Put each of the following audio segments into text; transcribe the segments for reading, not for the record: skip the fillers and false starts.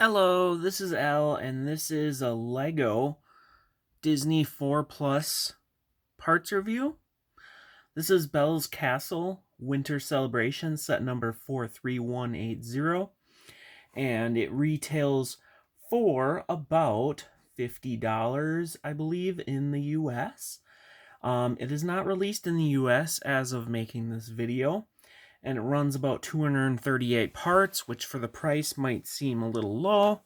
Hello, this is Elle, and this is a Lego Disney 4 Plus parts review. This is Belle's Castle Winter Celebration set number 43180, and it retails for about $50, I believe, in the US. It is not released in the US as of making this video, and it runs about 238 parts, which for the price might seem a little low.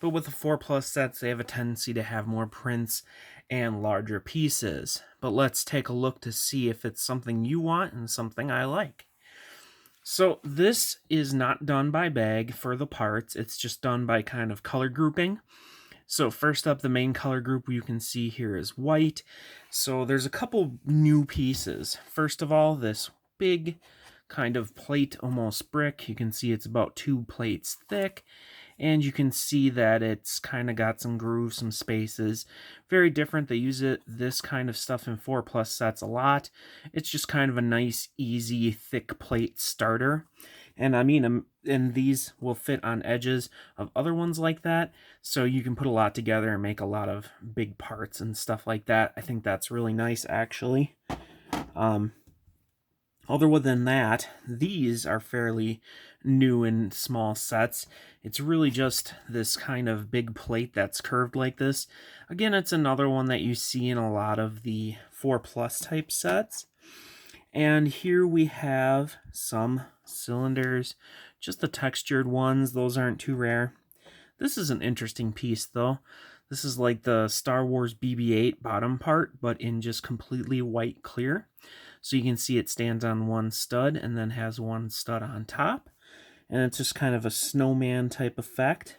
But with the 4 Plus sets, they have a tendency to have more prints and larger pieces. But let's take a look to see if it's something you want and something I like. So this is not done by bag for the parts. It's just done by kind of color grouping. So first up, the main color group you can see here is white. So there's a couple new pieces. First of all, this big kind of plate, almost brick. You can see it's about 2 plates thick. And you can see that it's kind of got some grooves, some spaces. Very different. They use this kind of stuff in 4 Plus sets a lot. It's just kind of a nice, easy, thick plate starter. And I mean, and these will fit on edges of other ones like that. So you can put a lot together and make a lot of big parts and stuff like that. I think that's really nice, actually. Other than that, these are fairly new and small sets. It's really just this kind of big plate that's curved like this. Again, it's another one that you see in a lot of the 4 Plus type sets. And here we have some cylinders, just the textured ones. Those aren't too rare. This is an interesting piece, though. This is like the Star Wars BB-8 bottom part, but in just completely white clear. So you can see it stands on one stud and then has one stud on top. And it's just kind of a snowman type effect.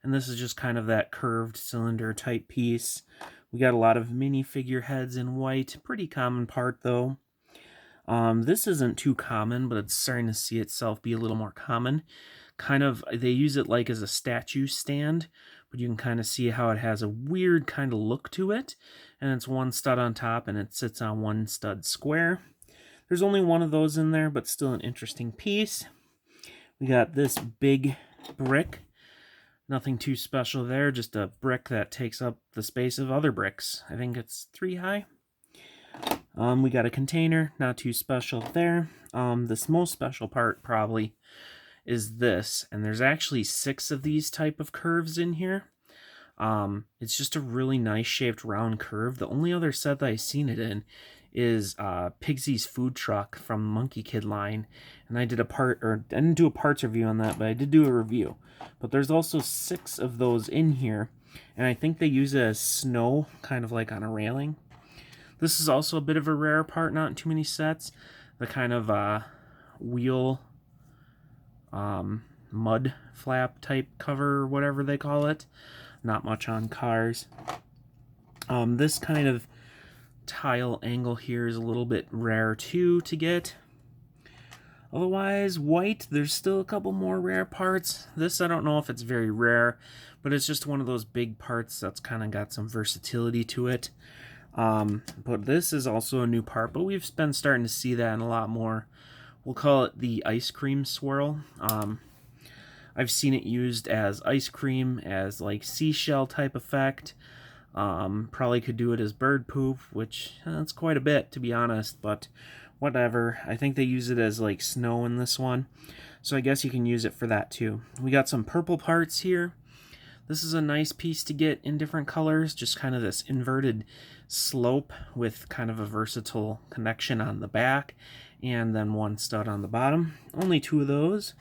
And this is just kind of that curved cylinder type piece. We got a lot of minifigure heads in white. Pretty common part, though. This isn't too common, but it's starting to see itself be a little more common. Kind of, they use it like as a statue stand, but you can kind of see how it has a weird kind of look to it. And it's one stud on top, and it sits on one stud square. There's only one of those in there, but still an interesting piece. We got this big brick. Nothing too special there, just a brick that takes up the space of other bricks. I think it's 3 high. We got a container, not too special there. This most special part probably is this, and there's actually 6 of these type of curves in here. It's just a really nice shaped round curve. The only other set that I've seen it in is Pigsy's food truck from Monkey Kid line, and I didn't do a parts review on that, but I did do a review. But there's also 6 of those in here, and I think they use it as snow, kind of like on a railing. This is also a bit of a rare part, not in too many sets. The kind of wheel mud flap type cover, or whatever they call it. Not much on cars. This kind of tile angle here is a little bit rare too to get. Otherwise, white, there's still a couple more rare parts. This, I don't know if it's very rare, but it's just one of those big parts that's kind of got some versatility to it. But this is also a new part, but we've been starting to see that in a lot more. We'll call it the ice cream swirl. I've seen it used as ice cream, as like seashell type effect. Probably could do it as bird poop, which that's quite a bit, to be honest, but whatever. I think they use it as like snow in this one, so I guess you can use it for that too. We got some purple parts here. This is a nice piece to get in different colors, just kind of this inverted slope with kind of a versatile connection on the back, and then one stud on the bottom. Only 2 of those.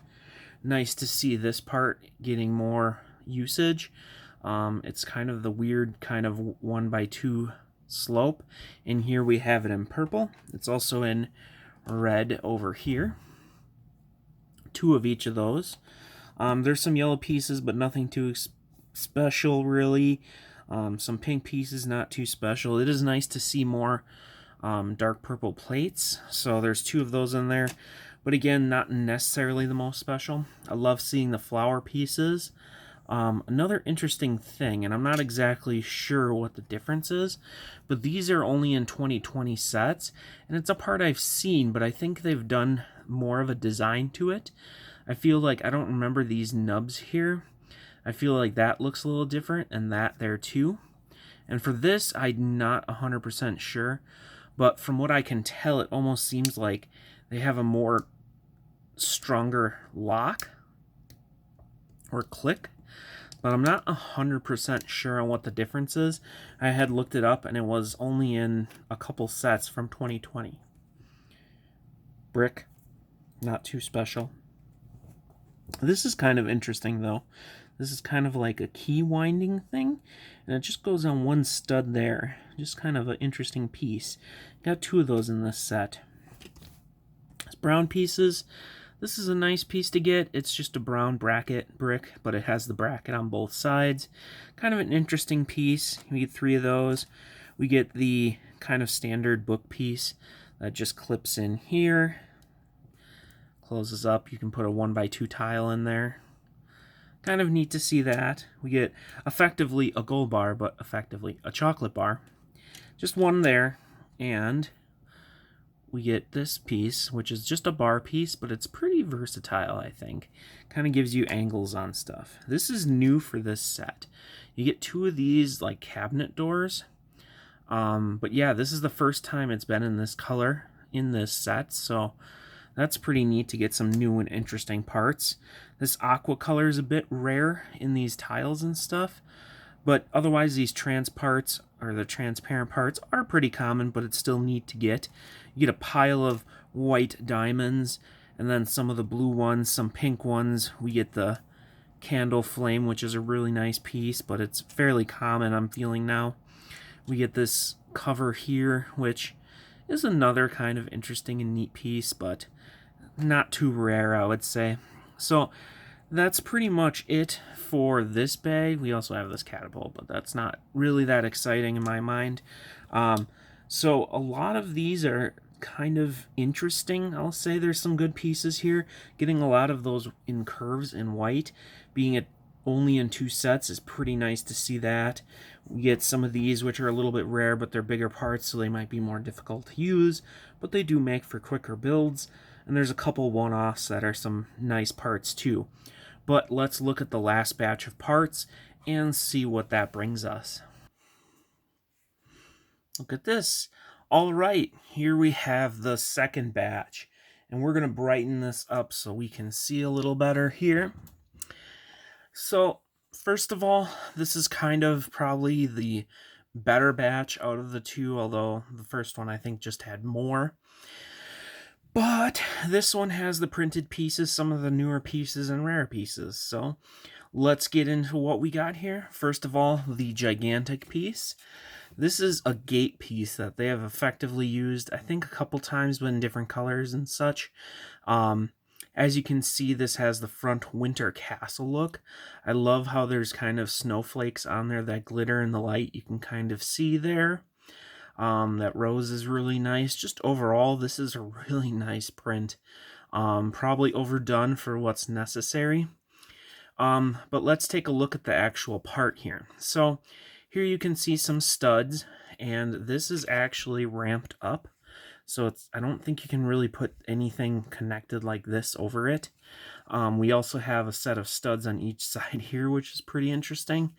Nice to see this part getting more usage. It's kind of the weird kind of 1x2 slope, and here we have it in purple. It's also in red over here. 2 of each of those. There's some yellow pieces, but nothing too special really. Some pink pieces, not too special. It is nice to see more dark purple plates, so there's 2 of those in there, but again, not necessarily the most special. I love seeing the flower pieces. Another interesting thing, and I'm not exactly sure what the difference is, but these are only in 2020 sets, and it's a part I've seen, but I think they've done more of a design to it. I feel like I don't remember these nubs here. I feel like that looks a little different, and that there too. And for this, I'm not 100% sure, but from what I can tell, it almost seems like they have a more stronger lock or click, but I'm not 100% sure on what the difference is. I had looked it up, and it was only in a couple sets from 2020. Brick, not too special. This is kind of interesting, though. This is kind of like a key winding thing, and it just goes on one stud there. Just kind of an interesting piece. Got 2 of those in this set. It's brown pieces. This is a nice piece to get. It's just a brown bracket brick, but it has the bracket on both sides. Kind of an interesting piece. We get 3 of those. We get the kind of standard book piece that just clips in here. Closes up. You can put a 1x2 tile in there. Kind of neat to see that. We get effectively a gold bar, but effectively a chocolate bar. Just one there. And we get this piece, which is just a bar piece, but it's pretty versatile, I think. Kind of gives you angles on stuff. This is new for this set. You get 2 of these like cabinet doors. But yeah, this is the first time it's been in this color in this set, so that's pretty neat to get some new and interesting parts. This aqua color is a bit rare in these tiles and stuff, but otherwise these trans parts, or the transparent parts, are pretty common, but it's still neat to get. You get a pile of white diamonds, and then some of the blue ones, some pink ones. We get the candle flame, which is a really nice piece, but it's fairly common, I'm feeling now. We get this cover here, which is another kind of interesting and neat piece, but not too rare, I would say. So that's pretty much it for this bag. We also have this catapult, but that's not really that exciting in my mind. So a lot of these are kind of interesting. I'll say there's some good pieces here. Getting a lot of those in curves in white, being it only in 2 sets, is pretty nice to see that. We get some of these which are a little bit rare, but they're bigger parts, so they might be more difficult to use, but they do make for quicker builds. And there's a couple one-offs that are some nice parts too. But let's look at the last batch of parts and see what that brings us. Look at this. All right, here we have the second batch, and we're going to brighten this up so we can see a little better here. So first of all, this is kind of probably the better batch out of the 2, although the first one I think just had more. But this one has the printed pieces, some of the newer pieces and rare pieces. So let's get into what we got here. First of all, the gigantic piece. This is a gate piece that they have effectively used, I think, a couple times, but in different colors and such. As you can see, this has the front winter castle look. I love how there's kind of snowflakes on there that glitter in the light. You can kind of see there. That rose is really nice. Just overall, this is a really nice print. Probably overdone for what's necessary. But let's take a look at the actual part here. So here you can see some studs, and this is actually ramped up. So I don't think you can really put anything connected like this over it. We also have a set of studs on each side here, which is pretty interesting,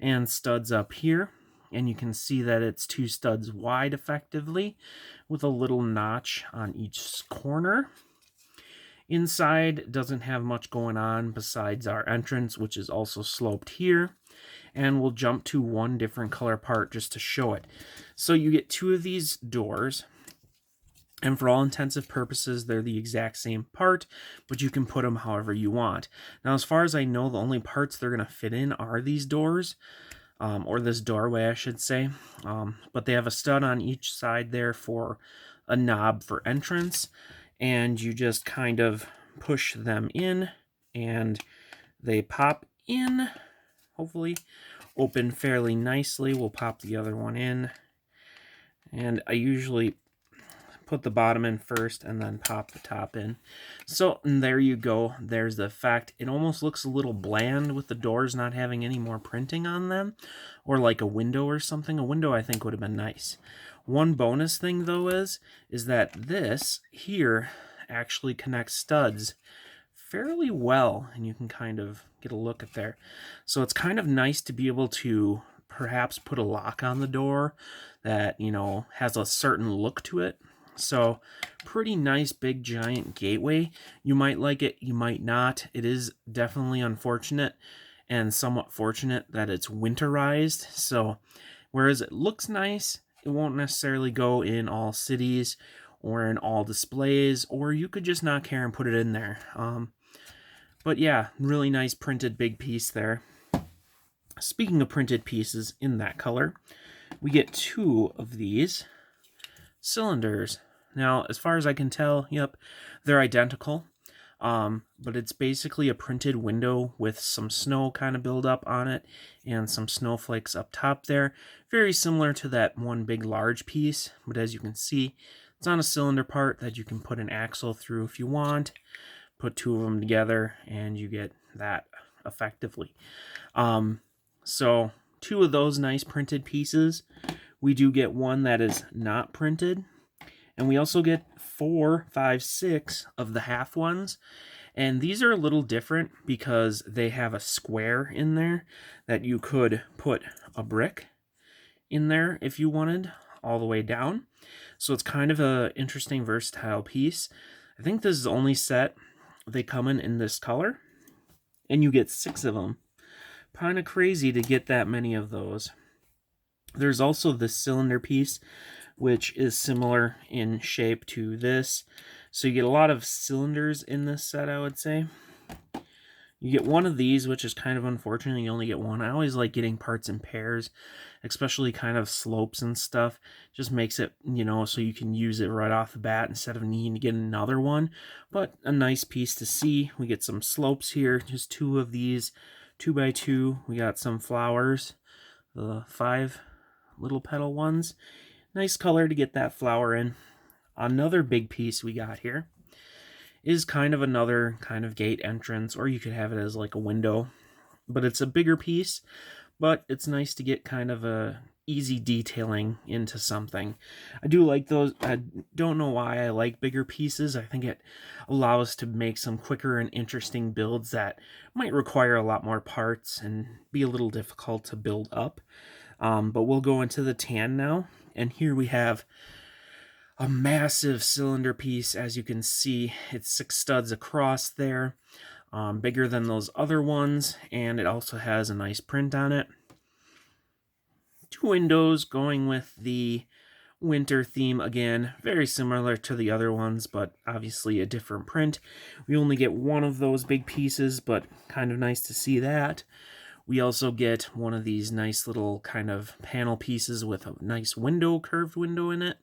and studs up here. And you can see that it's 2 studs wide effectively, with a little notch on each corner. Inside doesn't have much going on besides our entrance, which is also sloped here. And we'll jump to one different color part just to show it. So you get 2 of these doors, and for all intensive purposes, they're the exact same part, but you can put them however you want. Now, as far as I know, the only parts they're going to fit in are these doors. Or this doorway, I should say. But they have a stud on each side there for a knob for entrance, and you just kind of push them in, and they pop in, hopefully open fairly nicely. We'll pop the other one in, and I usually put the bottom in first and then pop the top in. So there you go. There's the effect. It almost looks a little bland with the doors not having any more printing on them, or like a window or something. A window I think would have been nice. One bonus thing though is that this here actually connects studs fairly well, and you can kind of get a look at there. So it's kind of nice to be able to perhaps put a lock on the door that, has a certain look to it. So pretty nice big giant gateway. You might like it, you might not. It is definitely unfortunate and somewhat fortunate that it's winterized. So whereas it looks nice, it won't necessarily go in all cities or in all displays, or you could just not care and put it in there. But yeah, really nice printed big piece there. Speaking of printed pieces in that color, we get 2 of these cylinders. Now, as far as I can tell, yep, they're identical. But it's basically a printed window with some snow kind of build up on it and some snowflakes up top there. Very similar to that one big large piece, but as you can see, it's on a cylinder part that you can put an axle through if you want. Put 2 of them together and you get that effectively. So 2 of those nice printed pieces. We do get one that is not printed. And we also get 4, 5, 6 of the half ones. And these are a little different because they have a square in there that you could put a brick in there if you wanted, all the way down. So it's kind of a interesting, versatile piece. I think this is the only set they come in this color, and you get 6 of them. Kind of crazy to get that many of those. There's also this cylinder piece, which is similar in shape to this. So you get a lot of cylinders in this set, I would say. You get one of these, which is kind of unfortunate. You only get one. I always like getting parts in pairs, especially kind of slopes and stuff. Just makes it, so you can use it right off the bat instead of needing to get another one. But a nice piece to see. We get some slopes here, just 2 of these, 2x2. We got some flowers, the 5 little petal ones. Nice color to get that flower in. Another big piece we got here is kind of another kind of gate entrance, or you could have it as like a window, but it's a bigger piece, but it's nice to get kind of a easy detailing into something. I do like those. I don't know why I like bigger pieces. I think it allows to make some quicker and interesting builds that might require a lot more parts and be a little difficult to build up. But we'll go into the tan now, and here we have a massive cylinder piece. As you can see, it's 6 studs across there, bigger than those other ones, and it also has a nice print on it. 2 windows going with the winter theme again, very similar to the other ones, but obviously a different print. We only get 1 of those big pieces, but kind of nice to see that. We also get one of these nice little kind of panel pieces with a nice window, curved window in it.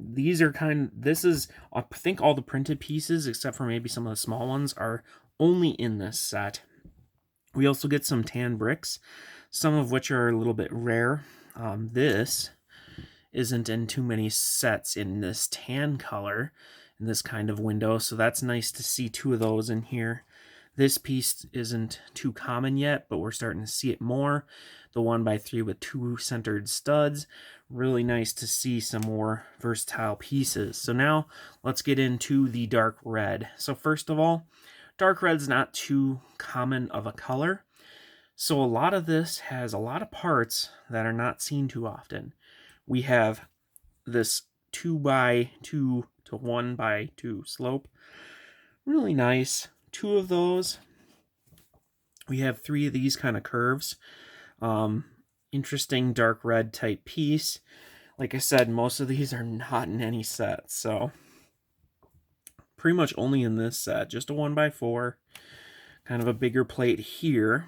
These are this is, I think all the printed pieces, except for maybe some of the small ones, are only in this set. We also get some tan bricks, some of which are a little bit rare. This isn't in too many sets in this tan color, in this kind of window, so that's nice to see 2 of those in here. This piece isn't too common yet, but we're starting to see it more. The 1x3 with 2 centered studs. Really nice to see some more versatile pieces. So now let's get into the dark red. So first of all, dark red's not too common of a color. So a lot of this has a lot of parts that are not seen too often. We have this 2x2 to 1x2 slope. Really nice. 2 of those. We have 3 of these kind of curves. Interesting dark red type piece. Like I said, most of these are not in any set, so pretty much only in this set. Just a 1x4. Kind of a bigger plate here.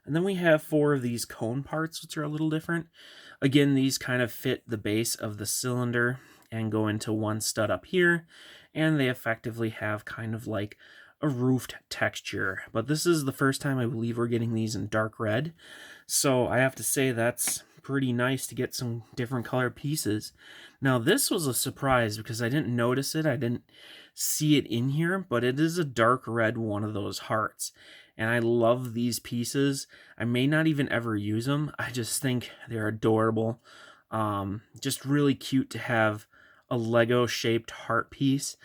And then we have 4 of these cone parts, which are a little different. Again, these kind of fit the base of the cylinder and go into 1 stud up here. And they effectively have kind of like a roofed texture. But this is the first time I believe we're getting these in dark red. So I have to say that's pretty nice to get some different colored pieces. Now this was a surprise because I didn't notice it. I didn't see it in here, but it is a dark red one of those hearts. And I love these pieces. I may not even ever use them. I just think they're adorable. Just really cute to have a Lego shaped heart piece.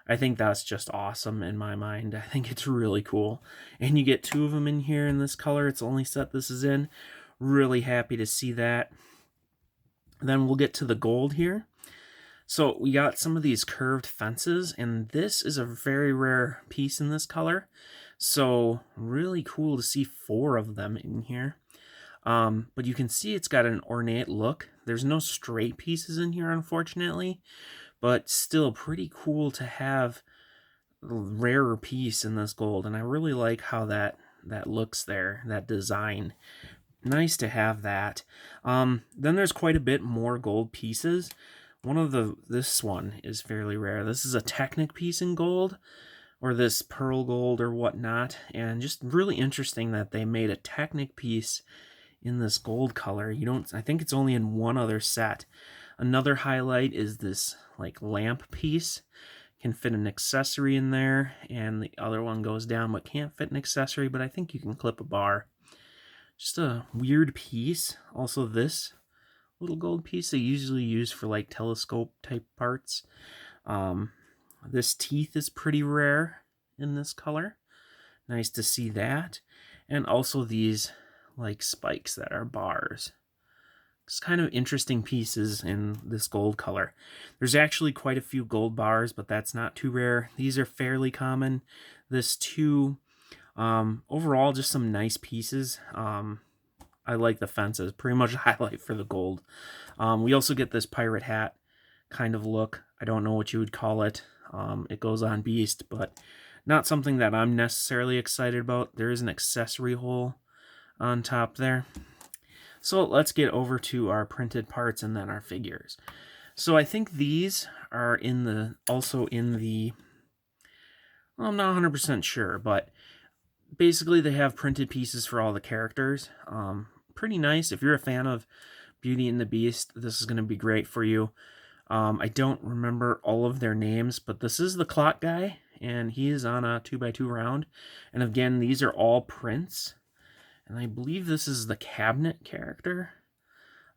I think that's just awesome in my mind. I think it's really cool. And you get 2 of them in here in this color. It's the only set this is in. Really happy to see that. Then we'll get to the gold here. So we got some of these curved fences, and this is a very rare piece in this color. So really cool to see 4 of them in here. But you can see it's got an ornate look. There's no straight pieces in here, unfortunately, but still pretty cool to have a rarer piece in this gold. And I really like how that looks there, that design. Nice to have that. Then there's quite a bit more gold pieces. This one is fairly rare. This is a Technic piece in gold, or this pearl gold or whatnot, and just really interesting that they made a Technic piece in this gold color. I think it's only in one other set. Another highlight is this like lamp piece. Can fit an accessory in there, and the other one goes down but can't fit an accessory, but I think you can clip a bar. Just a weird piece. Also this little gold piece they usually use for like telescope type parts. This teeth is pretty rare in this color. Nice to see that. And also these like spikes that are bars. It's kind of interesting pieces in this gold color. There's actually quite a few gold bars, but that's not too rare. These are fairly common. This too. Overall, just some nice pieces. I like the fences. Pretty much a highlight for the gold. We also get this pirate hat kind of look. I don't know what you would call it. It goes on Beast, but not something that I'm necessarily excited about. There is an accessory hole on top there. So let's get over to our printed parts and then our figures. So I think these are also in the, well, I'm not 100% sure, but basically they have printed pieces for all the characters. Pretty nice. If you're a fan of Beauty and the Beast, this is going to be great for you. I don't remember all of their names, but this is the clock guy, and he is on a 2x2 round. And again, these are all prints. And I believe this is the cabinet character.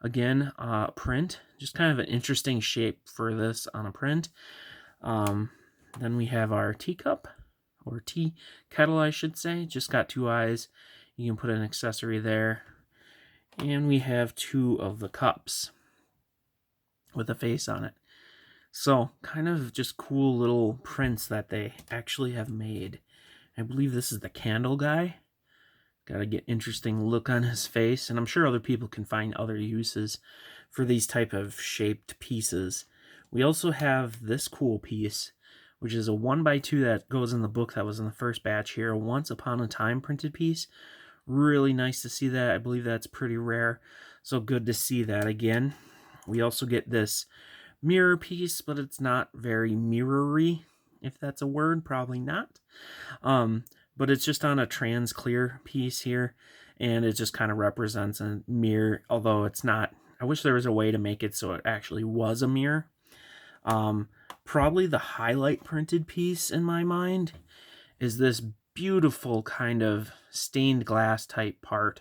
Again, print. Just kind of an interesting shape for this on a print. Then we have our teacup, or tea kettle, I should say. Just got 2 eyes. You can put an accessory there. And we have 2 of the cups with a face on it. So, kind of just cool little prints that they actually have made. I believe this is the candle guy. Got to get interesting look on his face, and I'm sure other people can find other uses for these type of shaped pieces. We also have this cool piece, which is a 1x2 that goes in the book that was in the first batch here, a Once Upon a Time printed piece. Really nice to see that. I believe that's pretty rare, so good to see that again. We also get this mirror piece, but it's not very mirror-y, if that's a word, probably not. But it's just on a trans clear piece here, and it just kind of represents a mirror, although it's not. I wish there was a way to make it so it actually was a mirror. Probably the highlight printed piece in my mind is this beautiful kind of stained glass type part.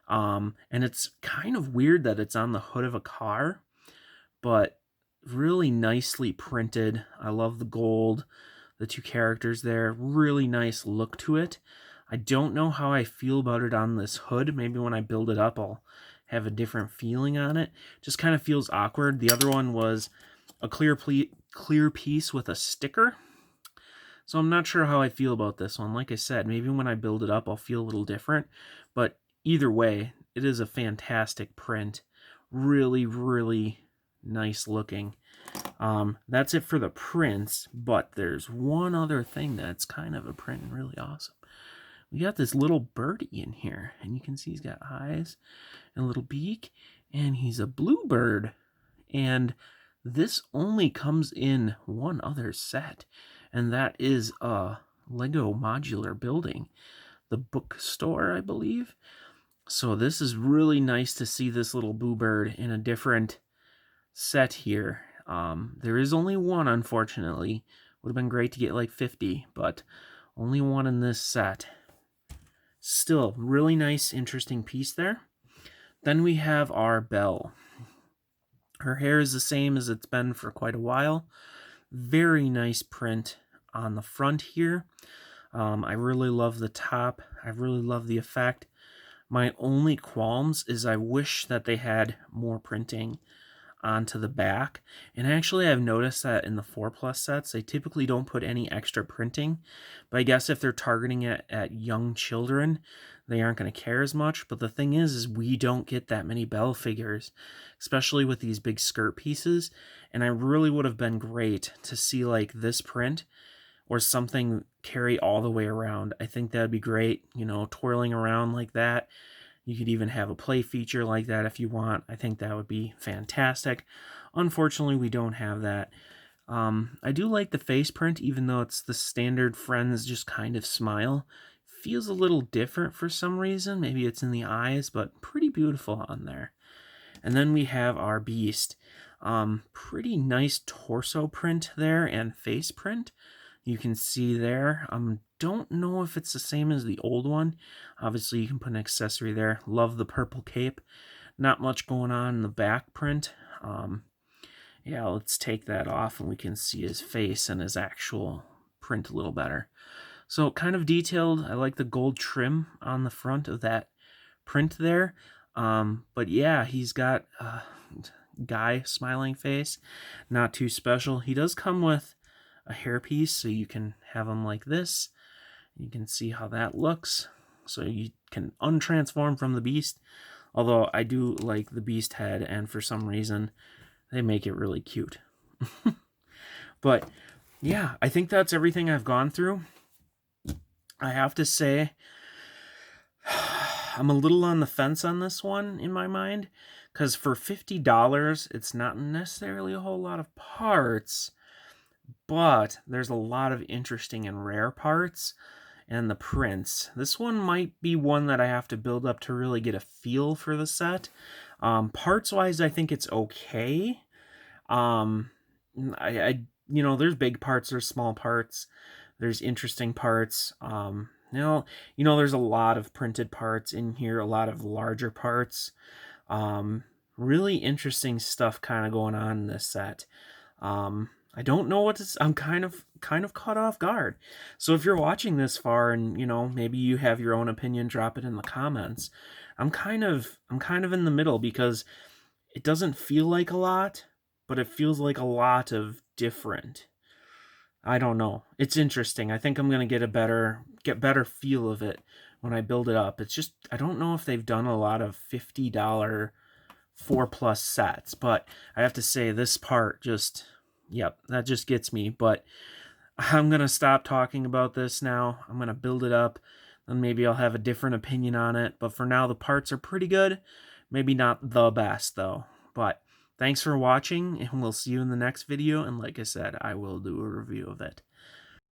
And it's kind of weird that it's on the hood of a car, but really nicely printed. I love the gold. The 2 characters there, really nice look to it. I don't know how I feel about it on this hood. Maybe when I build it up, I'll have a different feeling on it. Just kind of feels awkward. The other one was a clear piece with a sticker. So I'm not sure how I feel about this one. Like I said, maybe when I build it up, I'll feel a little different. But either way, it is a fantastic print. Really, really nice looking. That's it for the prints, but there's one other thing that's kind of a print and really awesome. We got this little birdie in here, and you can see he's got eyes and a little beak, and he's a bluebird. And this only comes in one other set, and that is a Lego modular building, the bookstore, I believe. So this is really nice to see this little bluebird in a different set here. There is only one, unfortunately. Would have been great to get like 50, but only one in this set. Still, really nice, interesting piece there. Then we have our Belle. Her hair is the same as it's been for quite a while. Very nice print. on the front here. I really love the top. I really love the effect. My only qualms is I wish that they had more printing onto the back. And actually, I've noticed that in the 4 Plus sets, they typically don't put any extra printing. But I guess if they're targeting it at young children, they aren't going to care as much. But the thing is we don't get that many Belle figures, especially with these big skirt pieces. And I really would have been great to see like this print or something carry all the way around. I think that'd be great, you know, twirling around like that. You could even have a play feature like that if you want. I think that would be fantastic. Unfortunately, we don't have that. I do like the face print, even though it's the standard Friends just kind of smile. Feels a little different for some reason. Maybe it's in the eyes, but pretty beautiful on there. And then we have our Beast. Pretty nice torso print there and face print. You can see there. Don't know if it's the same as the old one. Obviously, you can put an accessory there. Love the purple cape. Not much going on in the back print. Yeah, let's take that off and we can see his face and his actual print a little better. So kind of detailed. I like the gold trim on the front of that print there. But yeah, he's got a guy smiling face. Not too special. He does come with a hairpiece, so you can have them like this. You can see how that looks. So you can untransform from the Beast. Although I do like the Beast head, and for some reason, they make it really cute. But yeah, I think that's everything I've gone through. I have to say, I'm a little on the fence on this one in my mind, because for $50, it's not necessarily a whole lot of parts, but there's a lot of interesting and rare parts, and the prints. This one might be one that I have to build up to really get a feel for the set. Parts-wise, I think it's okay. You know, there's big parts, there's small parts, there's interesting parts. There's a lot of printed parts in here, a lot of larger parts. Really interesting stuff kind of going on in this set. I don't know what to say. I'm kind of caught off guard. So if you're watching this far and, you know, maybe you have your own opinion, drop it in the comments. I'm kind of in the middle because it doesn't feel like a lot, but it feels like a lot of different. I don't know. It's interesting. I think I'm going to get better feel of it when I build it up. It's just I don't know if they've done a lot of $50 4 Plus sets, but I have to say this part just that just gets me. But I'm going to stop talking about this now. I'm going to build it up, and maybe I'll have a different opinion on it. But for now, the parts are pretty good. Maybe not the best, though. But thanks for watching, and we'll see you in the next video. And like I said, I will do a review of it.